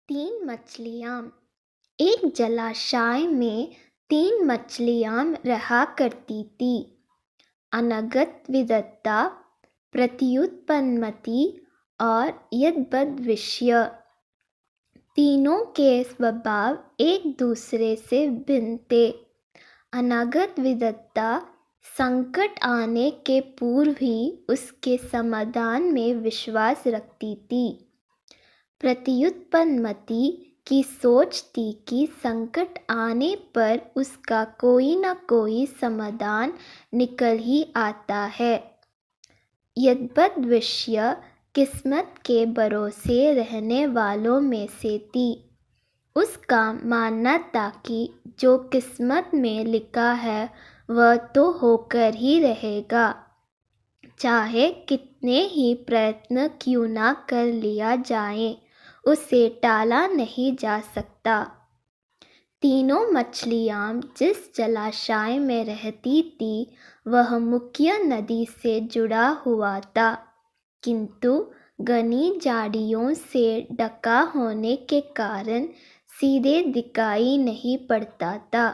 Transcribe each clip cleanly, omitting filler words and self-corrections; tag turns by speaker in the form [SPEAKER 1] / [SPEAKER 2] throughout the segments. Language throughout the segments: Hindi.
[SPEAKER 1] तीन मछलियाँ। एक जलाशय में तीन मछलियाँ रहा करती थी। अनगत विदता, प्रत्युत्पन्नमति और यद्भद्विष्य। तीनों के स्वभाव एक दूसरे से भिन्न थे। अनगत विदता संकट आने के पूर्व ही उसके समाधान में विश्वास रखती थी। प्रत्युत्पन्नमति की सोच थी कि संकट आने पर उसका कोई न कोई समाधान निकल ही आता है। यद्भद्विष्य किस्मत के भरोसे रहने वालों में से थी। उसका मानना था कि जो किस्मत में लिखा है वह तो होकर ही रहेगा, चाहे कितने ही प्रयत्न क्यों ना कर लिया जाए, उसे टाला नहीं जा सकता। तीनों मछलियाँ जिस जलाशय में रहती थी वह मुख्य नदी से जुड़ा हुआ था, किंतु घनी झाड़ियों से ढका होने के कारण सीधे दिखाई नहीं पड़ता था।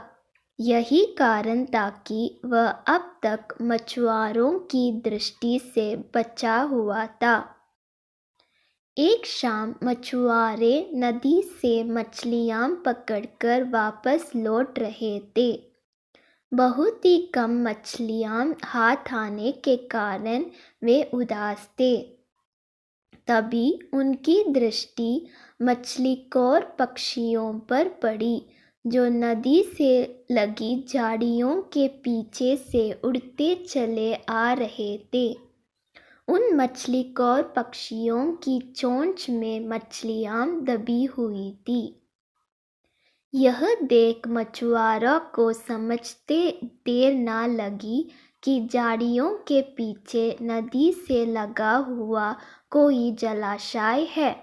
[SPEAKER 1] यही कारण था कि वह अब तक मछुआरों की दृष्टि से बचा हुआ था। एक शाम मछुआरे नदी से मछलियाँ पकड़कर वापस लौट रहे थे। बहुत ही कम मछलियाँ हाथ आने के कारण वे उदास थे। तभी उनकी दृष्टि मछलीखोर पक्षियों पर पड़ी, जो नदी से लगी झाड़ियों के पीछे से उड़ते चले आ रहे थे। उन मछलीखोर पक्षियों की चोंच में मछलियाँ दबी हुई थी। यह देख मछुआरों को समझते देर न लगी कि झाड़ियों के पीछे नदी से लगा हुआ कोई जलाशय है।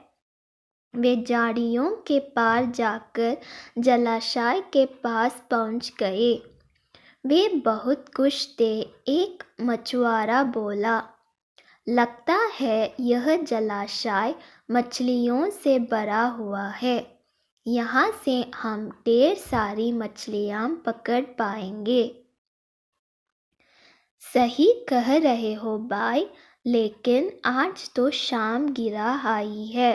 [SPEAKER 1] वे झाड़ियों के पार जाकर जलाशय के पास पहुंच गए। वे बहुत खुश थे। एक मछुआरा बोला, लगता है यह जलाशय मछलियों से भरा हुआ है। यहाँ से हम ढेर सारी मछलियाँ पकड़ पाएंगे। सही कह रहे हो भाई, लेकिन आज तो शाम गिरा आई है।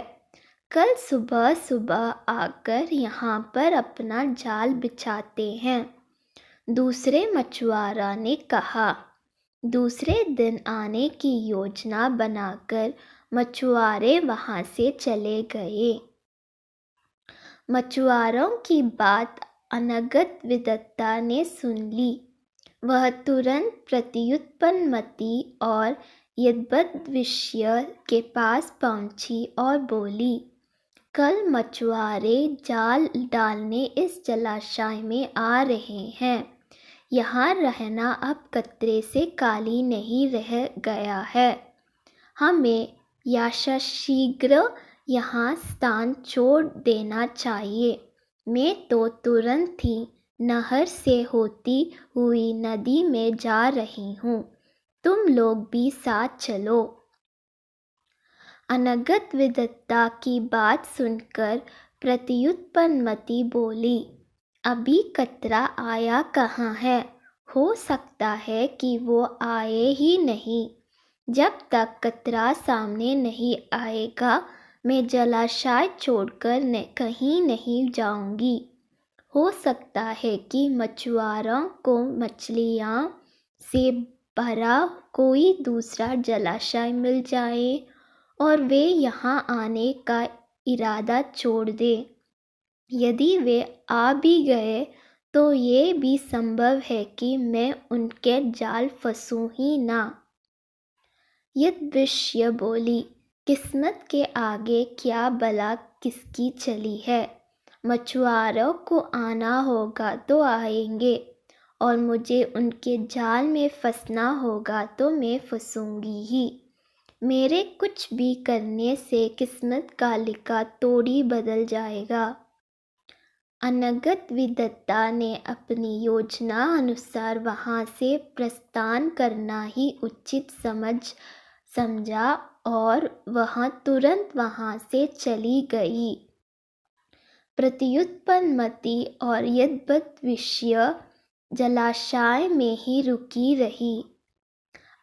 [SPEAKER 1] कल सुबह सुबह आकर यहाँ पर अपना जाल बिछाते हैं, दूसरे मछुआरा ने कहा। दूसरे दिन आने की योजना बनाकर मछुआरे वहाँ से चले गए। मछुआरों की बात अनगत विदता ने सुन ली। वह तुरंत प्रत्युत्पन्नमति और यद्भद्विष्य के पास पहुंची और बोली, कल मछुआरे जाल डालने इस जलाशय में आ रहे हैं। यहाँ रहना अब खतरे से खाली नहीं रह गया है। हमें यथाशीघ्र यहाँ स्थान छोड़ देना चाहिए। मैं तो तुरंत ही नहर से होती हुई नदी में जा रही हूँ, तुम लोग भी साथ चलो। अनगत विदता की बात सुनकर प्रत्युत्पन्नमति बोली, अभी खतरा आया कहाँ है, हो सकता है कि वो आए ही नहीं। जब तक खतरा सामने नहीं आएगा मैं जलाशय छोड़कर कहीं नहीं जाऊंगी। हो सकता है कि मछुआरों को मछलियाँ से भरा कोई दूसरा जलाशय मिल जाए और वे यहाँ आने का इरादा छोड़ दें। यदि वे आ भी गए तो ये भी संभव है कि मैं उनके जाल फंसूं ही ना। यद्भद्विष्य बोली, किस्मत के आगे क्या भला किसकी चली है। मछुआरों को आना होगा तो आएंगे, और मुझे उनके जाल में फंसना होगा तो मैं फंसूंगी ही। मेरे कुछ भी करने से किस्मत का लिखा थोड़ी बदल जाएगा। अनगत विदता ने अपनी योजना अनुसार वहाँ से प्रस्थान करना ही उचित समझा और वह तुरंत वहाँ से चली गई। प्रत्युत्पन्नमति और यद्भद्विष्य जलाशय में ही रुकी रही।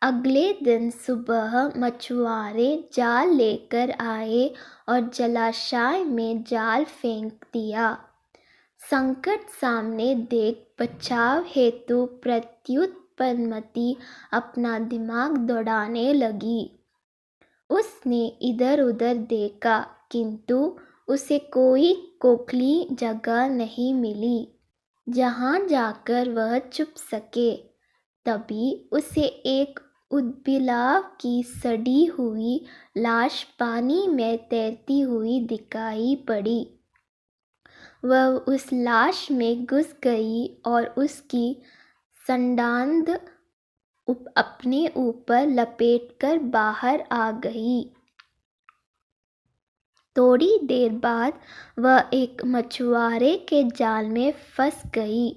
[SPEAKER 1] अगले दिन सुबह मछुआरे जाल लेकर आए और जलाशय में जाल फेंक दिया। संकट सामने देख बचाव हेतु प्रत्युत्पन्नमति अपना दिमाग दौड़ाने लगी। उसने इधर उधर देखा, किंतु उसे कोई खोखली जगह नहीं मिली जहाँ जाकर वह छुप सके। तभी उसे एक उदबिलाव की सड़ी हुई लाश पानी में तैरती हुई दिखाई पड़ी। वह उस लाश में घुस गई और उसकी संडांद अपने ऊपर लपेटकर बाहर आ गई। थोड़ी देर बाद वह एक मछुआरे के जाल में फंस गई।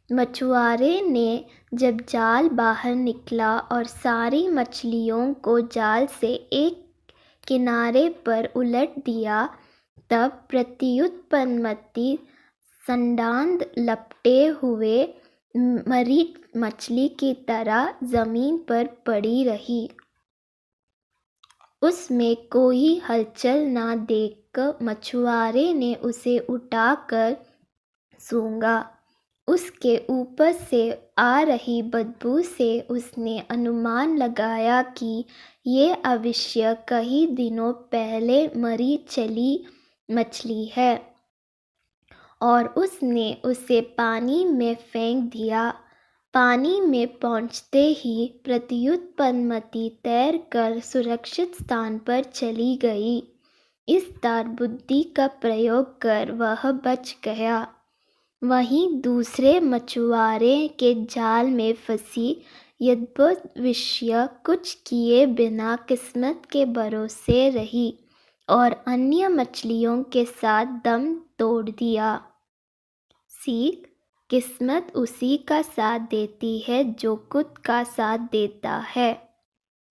[SPEAKER 1] मछुआरे ने जब जाल बाहर निकला और सारी मछलियों को जाल से एक किनारे पर उलट दिया, तब प्रत्युत्पन्नमति संडांद लपटे हुए मरी मछली की तरह जमीन पर पड़ी रही। उसमें कोई हलचल न देखकर मछुआरे ने उसे उठाकर सूंघा। उसके ऊपर से आ रही बदबू से उसने अनुमान लगाया कि ये अवश्य कई दिनों पहले मरी चली मछली है, और उसने उसे पानी में फेंक दिया। पानी में पहुंचते ही प्रत्युत्पन्नमति तैरकर सुरक्षित स्थान पर चली गई। इस बार बुद्धि का प्रयोग कर वह बच गया। वहीं दूसरे मछुआरे के जाल में फंसी यद्भद्विष्य कुछ किए बिना किस्मत के भरोसे रही और अन्य मछलियों के साथ दम तोड़ दिया। सीख: किस्मत उसी का साथ देती है जो खुद का साथ देता है।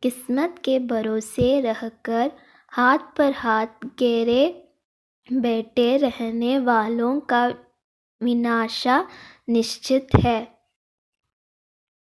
[SPEAKER 1] किस्मत के भरोसे रहकर हाथ पर हाथ घेरे बैठे रहने वालों का विनाश निश्चित है।